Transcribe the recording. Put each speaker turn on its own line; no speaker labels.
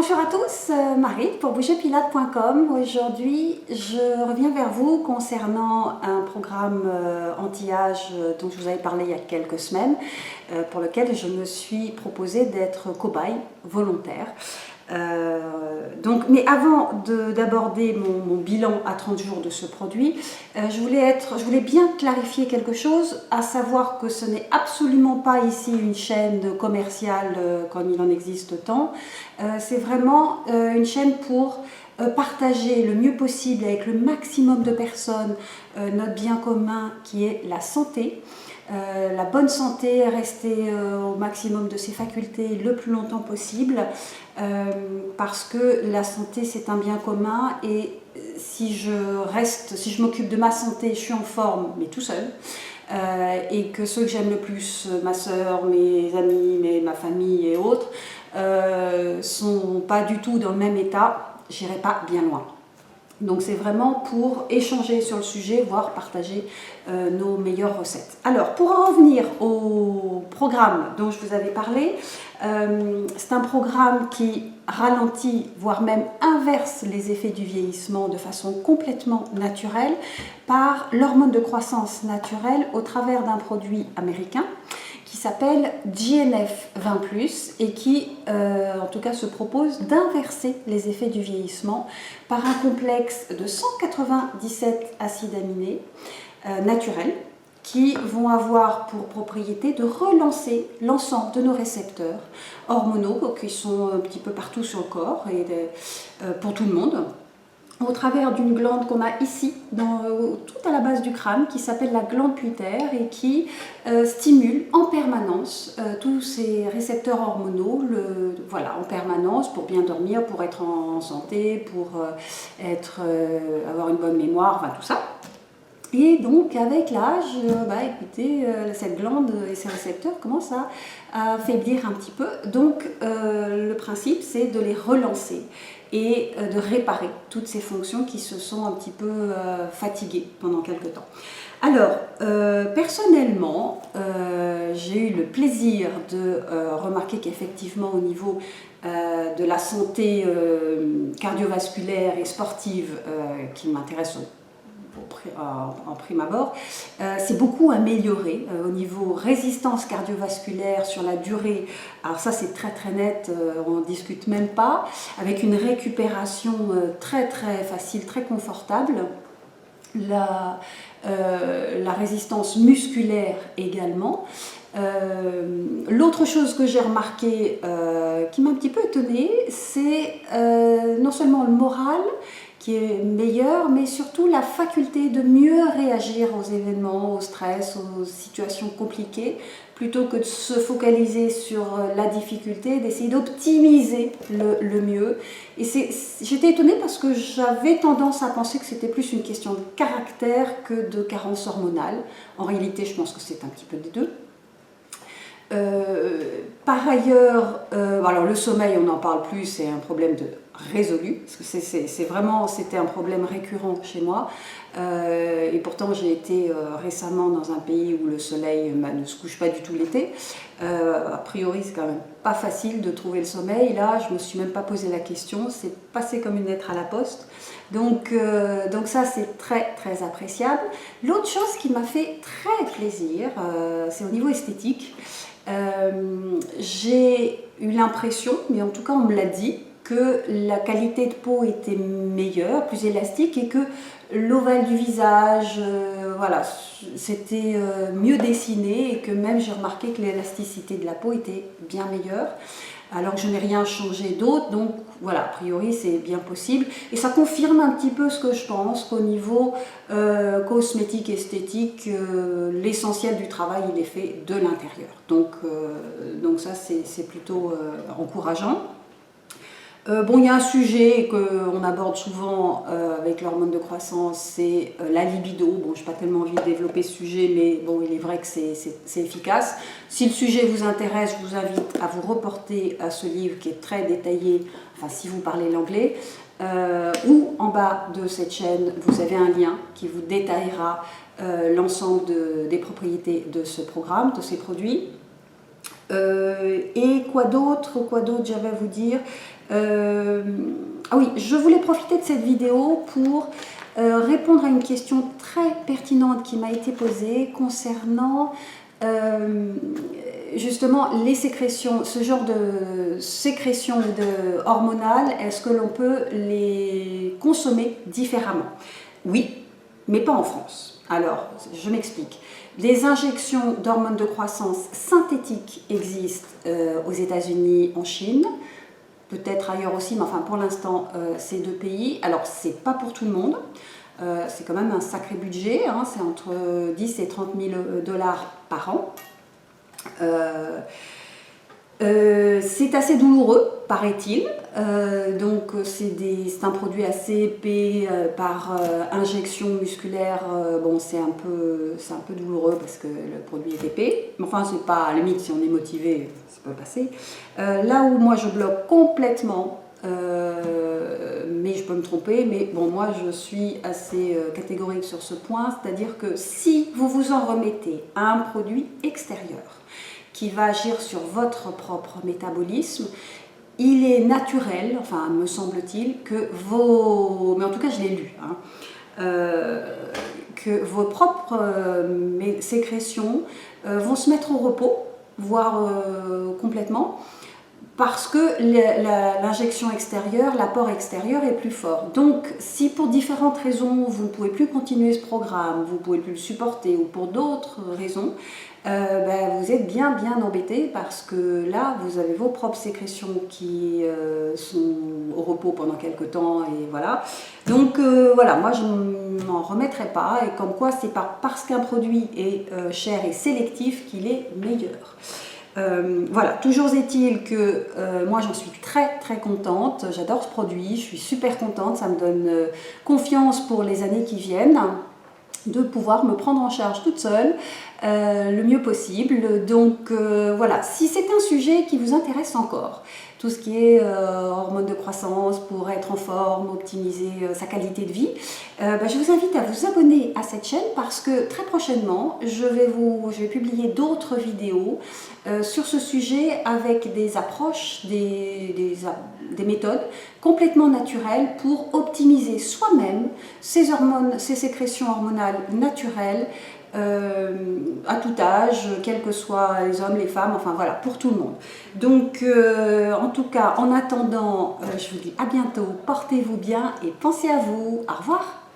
Bonjour à tous, Marie pour bougerpilates.com. Aujourd'hui, je reviens vers vous concernant un programme anti-âge dont je vous avais parlé il y a quelques semaines, pour lequel je me suis proposée d'être cobaye volontaire. Mais avant d'aborder mon bilan à 30 jours de ce produit, je voulais bien clarifier quelque chose, à savoir que ce n'est absolument pas ici une chaîne commerciale comme il en existe tant. C'est vraiment une chaîne pour partager le mieux possible avec le maximum de personnes notre bien commun qui est la santé. La bonne santé, rester au maximum de ses facultés le plus longtemps possible, parce que la santé c'est un bien commun et si je m'occupe de ma santé, je suis en forme, mais tout seul, et que ceux que j'aime le plus, ma soeur, mes amis, ma famille et autres, sont pas du tout dans le même état, j'irai pas bien loin. Donc c'est vraiment pour échanger sur le sujet, voire partager nos meilleures recettes. Alors pour en revenir au programme dont je vous avais parlé, c'est un programme qui ralentit, voire même inverse les effets du vieillissement de façon complètement naturelle par l'hormone de croissance naturelle au travers d'un produit américain qui s'appelle GNF 20+, et qui, en tout cas, se propose d'inverser les effets du vieillissement par un complexe de 197 acides aminés naturels qui vont avoir pour propriété de relancer l'ensemble de nos récepteurs hormonaux qui sont un petit peu partout sur le corps et pour tout le monde, au travers d'une glande qu'on a ici, tout à la base du crâne, qui s'appelle la glande puitaire et qui stimule en permanence tous ces récepteurs hormonaux, en permanence, pour bien dormir, pour être en santé, pour avoir une bonne mémoire, enfin tout ça. Et donc avec l'âge, cette glande et ces récepteurs commencent à faiblir un petit peu. Donc le principe c'est de les relancer et de réparer toutes ces fonctions qui se sont un petit peu fatiguées pendant quelque temps. Alors, personnellement, j'ai eu le plaisir de remarquer qu'effectivement au niveau de la santé cardiovasculaire et sportive qui m'intéresse en prime abord, c'est beaucoup amélioré au niveau résistance cardiovasculaire sur la durée. Alors ça c'est très très net, on n'en discute même pas, avec une récupération très très facile, très confortable. La résistance musculaire également. L'autre chose que j'ai remarqué qui m'a un petit peu étonnée, c'est non seulement le moral qui est meilleur, mais surtout la faculté de mieux réagir aux événements, au stress, aux situations compliquées, plutôt que de se focaliser sur la difficulté, d'essayer d'optimiser le mieux. Et j'étais étonnée parce que j'avais tendance à penser que c'était plus une question de caractère que de carence hormonale. En réalité, je pense que c'est un petit peu des deux. Par ailleurs, alors le sommeil, on n'en parle plus, c'est un problème résolu, parce que c'était un problème récurrent chez moi, et pourtant j'ai été récemment dans un pays où le soleil ne se couche pas du tout l'été. A priori c'est quand même pas facile de trouver le sommeil, là je me suis même pas posé la question, c'est passé comme une lettre à la poste, donc ça c'est très très appréciable. L'autre chose qui m'a fait très plaisir, c'est au niveau esthétique. J'ai eu l'impression, mais en tout cas on me l'a dit, que la qualité de peau était meilleure, plus élastique, et que l'ovale du visage, c'était mieux dessiné, et que même j'ai remarqué que l'élasticité de la peau était bien meilleure, alors que je n'ai rien changé d'autre, donc voilà, a priori c'est bien possible. Et ça confirme un petit peu ce que je pense, qu'au niveau cosmétique, esthétique, l'essentiel du travail il est fait de l'intérieur. Donc ça c'est plutôt encourageant. Il y a un sujet qu'on aborde souvent avec l'hormone de croissance, c'est la libido. Bon, je n'ai pas tellement envie de développer ce sujet, mais bon, il est vrai que c'est efficace. Si le sujet vous intéresse, je vous invite à vous reporter à ce livre qui est très détaillé, enfin si vous parlez l'anglais, ou en bas de cette chaîne, vous avez un lien qui vous détaillera l'ensemble des propriétés de ce programme, de ces produits. Et quoi d'autre j'avais à vous dire? Ah oui, je voulais profiter de cette vidéo pour répondre à une question très pertinente qui m'a été posée concernant justement les sécrétions, ce genre de sécrétions hormonales, est-ce que l'on peut les consommer différemment? Oui, mais pas en France. Alors, je m'explique. Des injections d'hormones de croissance synthétiques existent aux États-Unis, en Chine, peut-être ailleurs aussi, mais enfin pour l'instant, ces deux pays. Alors, c'est pas pour tout le monde. C'est quand même un sacré budget, hein, c'est entre 10 et 30 000 dollars par an. C'est assez douloureux, paraît-il. Donc c'est un produit assez épais par injection musculaire. Bon, c'est un peu douloureux parce que le produit est épais. Mais enfin, c'est pas à la limite, si on est motivé, ça peut passer. Là où moi je bloque complètement, mais je peux me tromper, mais bon, moi je suis assez catégorique sur ce point, c'est-à-dire que si vous vous en remettez à un produit extérieur qui va agir sur votre propre métabolisme, il est naturel, enfin me semble-t-il, que mais en tout cas je l'ai lu, hein, que vos propres sécrétions vont se mettre au repos, voire complètement, parce que l'injection extérieure, l'apport extérieur est plus fort. Donc, si pour différentes raisons, vous ne pouvez plus continuer ce programme, vous ne pouvez plus le supporter, ou pour d'autres raisons, vous êtes bien embêté, parce que là, vous avez vos propres sécrétions qui sont au repos pendant quelques temps, et voilà. Donc, voilà, moi, je ne m'en remettrai pas, et comme quoi, c'est pas parce qu'un produit est cher et sélectif qu'il est meilleur. Voilà, toujours est-il que moi j'en suis très contente, j'adore ce produit, je suis super contente, ça me donne confiance pour les années qui viennent de pouvoir me prendre en charge toute seule le mieux possible. Donc voilà, si c'est un sujet qui vous intéresse encore, tout ce qui est hormones de croissance pour être en forme, optimiser sa qualité de vie, je vous invite à vous abonner à cette chaîne parce que très prochainement, je vais publier d'autres vidéos sur ce sujet avec des approches, des méthodes complètement naturelles pour optimiser soi-même ces hormones, ces sécrétions hormonales naturelles à tout âge, quels que soient les hommes, les femmes, enfin voilà, pour tout le monde. Donc en tout cas, en attendant, je vous dis à bientôt, portez-vous bien et pensez à vous. Au revoir.